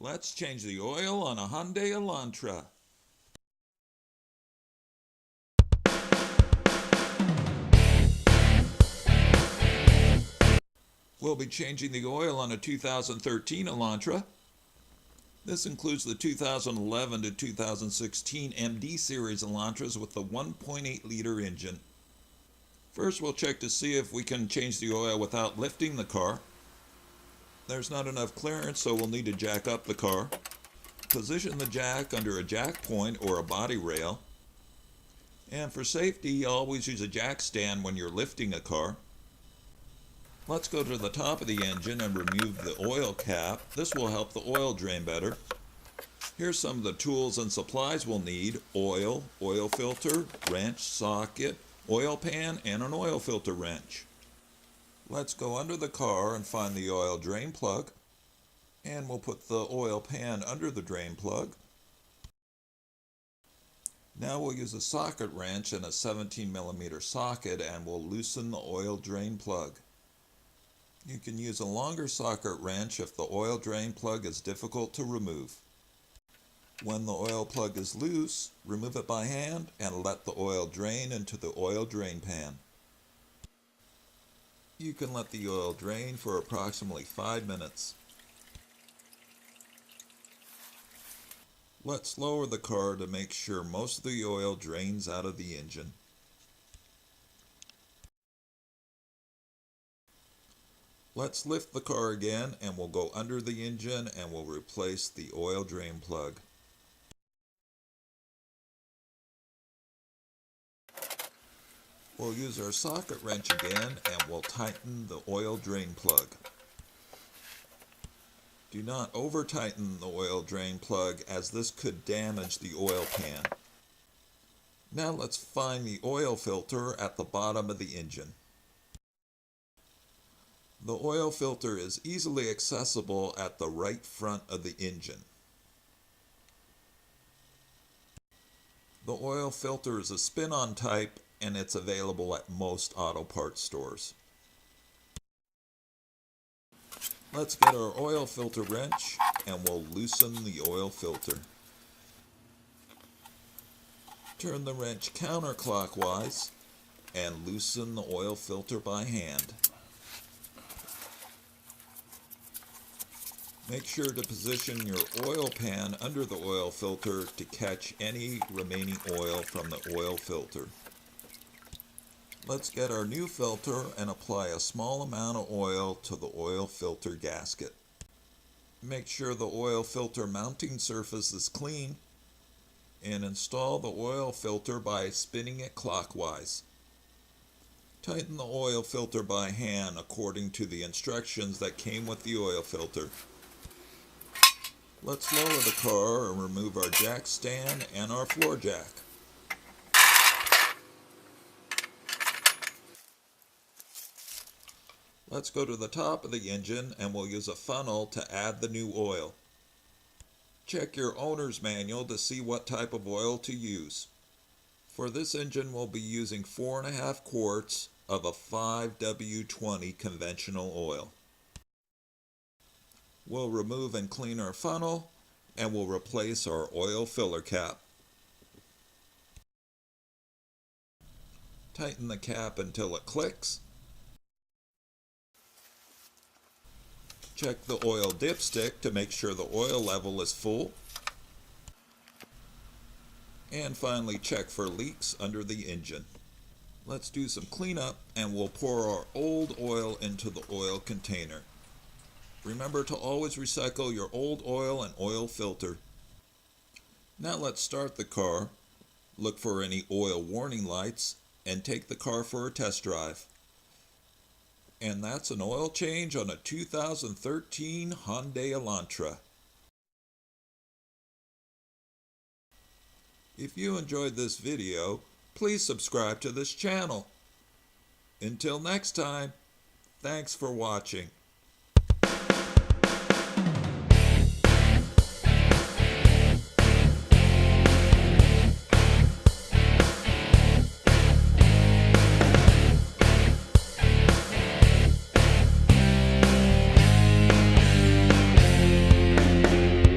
Let's change the oil on a Hyundai Elantra. We'll be changing the oil on a 2013 Elantra. This includes the 2011 to 2016 MD Series Elantras with the 1.8-liter engine. First, we'll check to see if we can change the oil without lifting the car. There's not enough clearance, so we'll need to jack up the car. Position the jack under a jack point or a body rail. And for safety, always use a jack stand when you're lifting a car. Let's go to the top of the engine and remove the oil cap. This will help the oil drain better. Here's some of the tools and supplies we'll need: oil, oil filter, wrench, socket, oil pan, and an oil filter wrench. Let's go under the car and find the oil drain plug. And we'll put the oil pan under the drain plug. Now we'll use a socket wrench and a 17mm socket and we'll loosen the oil drain plug. You can use a longer socket wrench if the oil drain plug is difficult to remove. When the oil plug is loose, remove it by hand and let the oil drain into the oil drain pan. You can let the oil drain for approximately 5 minutes. Let's lower the car to make sure most of the oil drains out of the engine. Let's lift the car again and we'll go under the engine and we'll replace the oil drain plug. We'll use our socket wrench again and we'll tighten the oil drain plug. Do not over tighten the oil drain plug as this could damage the oil pan. Now let's find the oil filter at the bottom of the engine. The oil filter is easily accessible at the right front of the engine. The oil filter is a spin-on type and it's available at most auto parts stores. Let's get our oil filter wrench and we'll loosen the oil filter. Turn the wrench counterclockwise and loosen the oil filter by hand. Make sure to position your oil pan under the oil filter to catch any remaining oil from the oil filter. Let's get our new filter and apply a small amount of oil to the oil filter gasket. Make sure the oil filter mounting surface is clean and install the oil filter by spinning it clockwise. Tighten the oil filter by hand according to the instructions that came with the oil filter. Let's lower the car and remove our jack stand and our floor jack. Let's go to the top of the engine and we'll use a funnel to add the new oil. Check your owner's manual to see what type of oil to use. For this engine we'll be using 4.5 quarts of a 5W20 conventional oil. We'll remove and clean our funnel and we'll replace our oil filler cap. Tighten the cap until it clicks. Check the oil dipstick to make sure the oil level is full. And finally check for leaks under the engine. Let's do some cleanup and we'll pour our old oil into the oil container. Remember to always recycle your old oil and oil filter. Now let's start the car, look for any oil warning lights, and take the car for a test drive. And that's an oil change on a 2013 Hyundai Elantra. If you enjoyed this video, please subscribe to this channel. Until next time, thanks for watching.